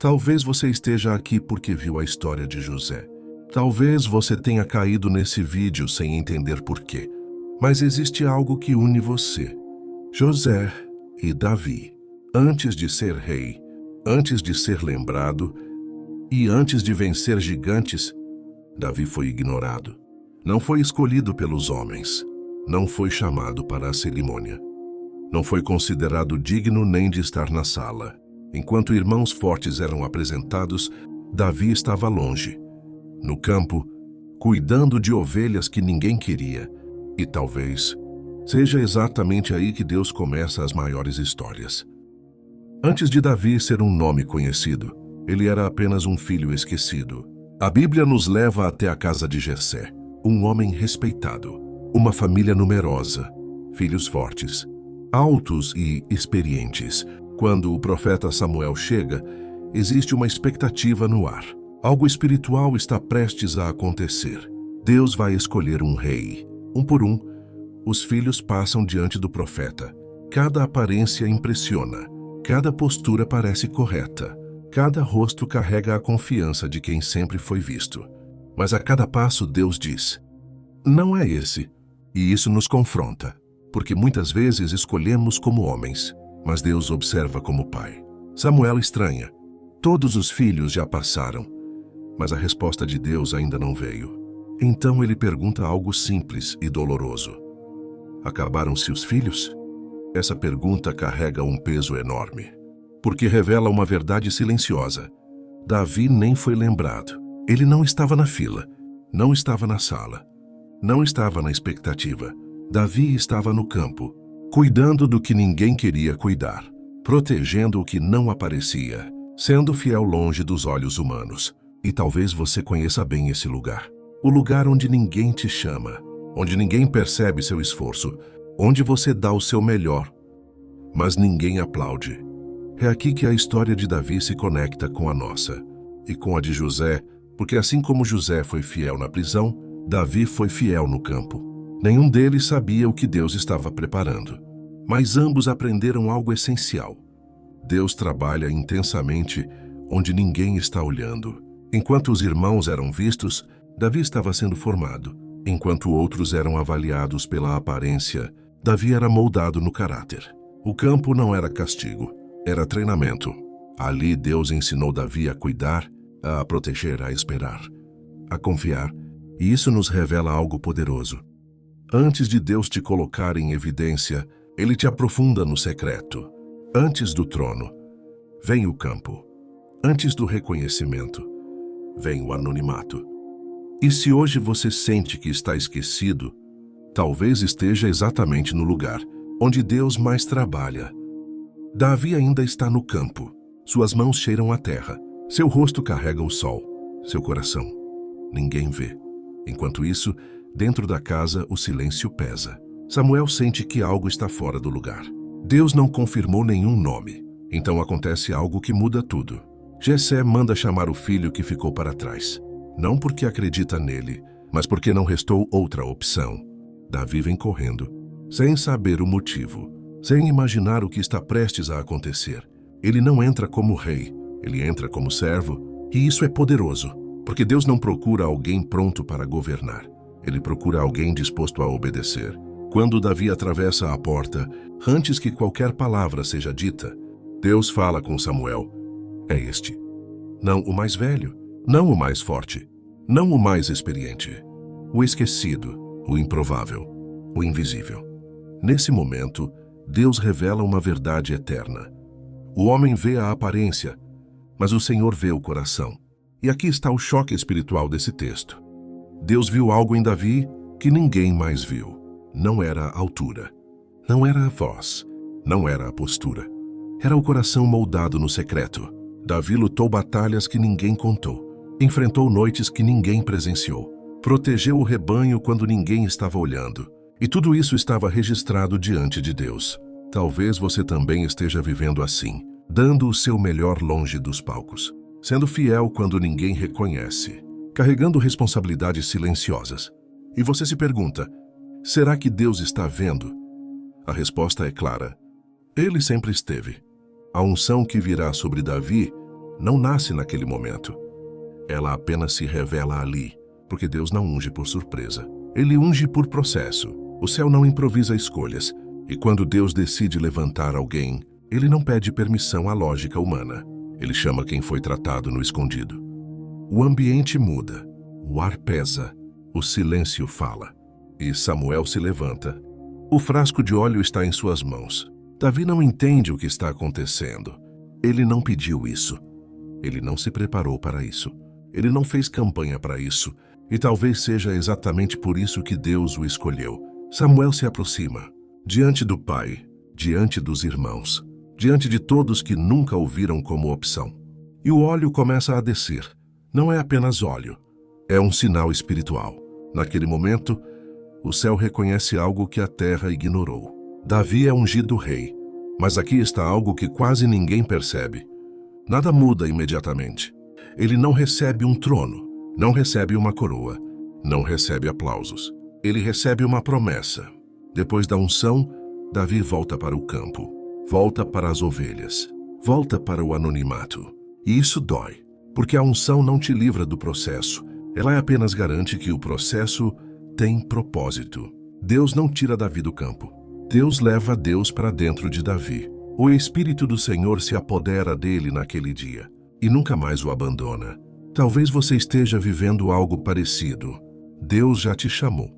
Talvez você esteja aqui porque viu a história de José. Talvez você tenha caído nesse vídeo sem entender por quê. Mas existe algo que une você. José e Davi. Antes de ser rei, antes de ser lembrado e antes de vencer gigantes, Davi foi ignorado. Não foi escolhido pelos homens. Não foi chamado para a cerimônia. Não foi considerado digno nem de estar na sala. Enquanto irmãos fortes eram apresentados, Davi estava longe, no campo, cuidando de ovelhas que ninguém queria. E talvez seja exatamente aí que Deus começa as maiores histórias. Antes de Davi ser um nome conhecido, ele era apenas um filho esquecido. A Bíblia nos leva até a casa de Jessé, um homem respeitado, uma família numerosa, filhos fortes, altos e experientes. Quando o profeta Samuel chega, existe uma expectativa no ar. Algo espiritual está prestes a acontecer. Deus vai escolher um rei. Um por um, os filhos passam diante do profeta. Cada aparência impressiona. Cada postura parece correta. Cada rosto carrega a confiança de quem sempre foi visto. Mas a cada passo Deus diz: não é esse. E isso nos confronta, porque muitas vezes escolhemos como homens, mas Deus observa como pai. Samuel estranha. Todos os filhos já passaram, mas a resposta de Deus ainda não veio. Então ele pergunta algo simples e doloroso: acabaram-se os filhos? Essa pergunta carrega um peso enorme, porque revela uma verdade silenciosa. Davi nem foi lembrado. Ele não estava na fila, não estava na sala, não estava na expectativa. Davi estava no campo, cuidando do que ninguém queria cuidar, protegendo o que não aparecia, sendo fiel longe dos olhos humanos. E talvez você conheça bem esse lugar. O lugar onde ninguém te chama, onde ninguém percebe seu esforço, onde você dá o seu melhor, mas ninguém aplaude. É aqui que a história de Davi se conecta com a nossa e com a de José, porque assim como José foi fiel na prisão, Davi foi fiel no campo. Nenhum deles sabia o que Deus estava preparando, mas ambos aprenderam algo essencial. Deus trabalha intensamente onde ninguém está olhando. Enquanto os irmãos eram vistos, Davi estava sendo formado. Enquanto outros eram avaliados pela aparência, Davi era moldado no caráter. O campo não era castigo, era treinamento. Ali Deus ensinou Davi a cuidar, a proteger, a esperar, a confiar. E isso nos revela algo poderoso. Antes de Deus te colocar em evidência, Ele te aprofunda no secreto. Antes do trono, vem o campo. Antes do reconhecimento, vem o anonimato. E se hoje você sente que está esquecido, talvez esteja exatamente no lugar onde Deus mais trabalha. Davi ainda está no campo. Suas mãos cheiram a terra. Seu rosto carrega o sol. Seu coração ninguém vê. Enquanto isso, dentro da casa, o silêncio pesa. Samuel sente que algo está fora do lugar. Deus não confirmou nenhum nome. Então acontece algo que muda tudo. Jessé manda chamar o filho que ficou para trás. Não porque acredita nele, mas porque não restou outra opção. Davi vem correndo, sem saber o motivo, sem imaginar o que está prestes a acontecer. Ele não entra como rei, ele entra como servo. E isso é poderoso, porque Deus não procura alguém pronto para governar. Ele procura alguém disposto a obedecer. Quando Davi atravessa a porta, antes que qualquer palavra seja dita, Deus fala com Samuel: é este. Não o mais velho, não o mais forte, não o mais experiente. O esquecido, o improvável, o invisível. Nesse momento, Deus revela uma verdade eterna. O homem vê a aparência, mas o Senhor vê o coração. E aqui está o choque espiritual desse texto. Deus viu algo em Davi que ninguém mais viu. Não era a altura, não era a voz, não era a postura. Era o coração moldado no secreto. Davi lutou batalhas que ninguém contou, enfrentou noites que ninguém presenciou, protegeu o rebanho quando ninguém estava olhando. E tudo isso estava registrado diante de Deus. Talvez você também esteja vivendo assim, dando o seu melhor longe dos palcos, sendo fiel quando ninguém reconhece, carregando responsabilidades silenciosas. E você se pergunta: será que Deus está vendo? A resposta é clara. Ele sempre esteve. A unção que virá sobre Davi não nasce naquele momento. Ela apenas se revela ali, porque Deus não unge por surpresa. Ele unge por processo. O céu não improvisa escolhas, e quando Deus decide levantar alguém, ele não pede permissão à lógica humana. Ele chama quem foi tratado no escondido. O ambiente muda, o ar pesa, o silêncio fala. E Samuel se levanta. O frasco de óleo está em suas mãos. Davi não entende o que está acontecendo. Ele não pediu isso. Ele não se preparou para isso. Ele não fez campanha para isso. E talvez seja exatamente por isso que Deus o escolheu. Samuel se aproxima, diante do pai, diante dos irmãos, diante de todos que nunca o viram como opção. E o óleo começa a descer. Não é apenas óleo, é um sinal espiritual. Naquele momento, o céu reconhece algo que a terra ignorou. Davi é ungido rei, mas aqui está algo que quase ninguém percebe. Nada muda imediatamente. Ele não recebe um trono, não recebe uma coroa, não recebe aplausos. Ele recebe uma promessa. Depois da unção, Davi volta para o campo, volta para as ovelhas, volta para o anonimato. E isso dói, porque a unção não te livra do processo. Ela apenas garante que o processo tem propósito. Deus não tira Davi do campo. Deus leva Deus para dentro de Davi. O Espírito do Senhor se apodera dele naquele dia e nunca mais o abandona. Talvez você esteja vivendo algo parecido. Deus já te chamou,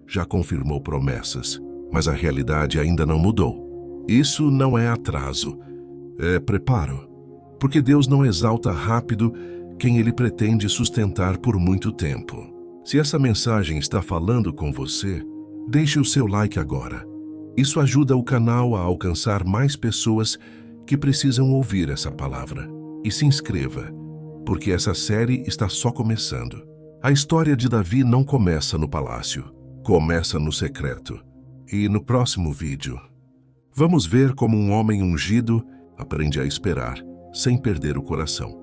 já confirmou promessas, mas a realidade ainda não mudou. Isso não é atraso, é preparo. Porque Deus não exalta rápido quem Ele pretende sustentar por muito tempo. Se essa mensagem está falando com você, deixe o seu like agora. Isso ajuda o canal a alcançar mais pessoas que precisam ouvir essa palavra. E se inscreva, porque essa série está só começando. A história de Davi não começa no palácio, começa no secreto. E no próximo vídeo, vamos ver como um homem ungido aprende a esperar sem perder o coração.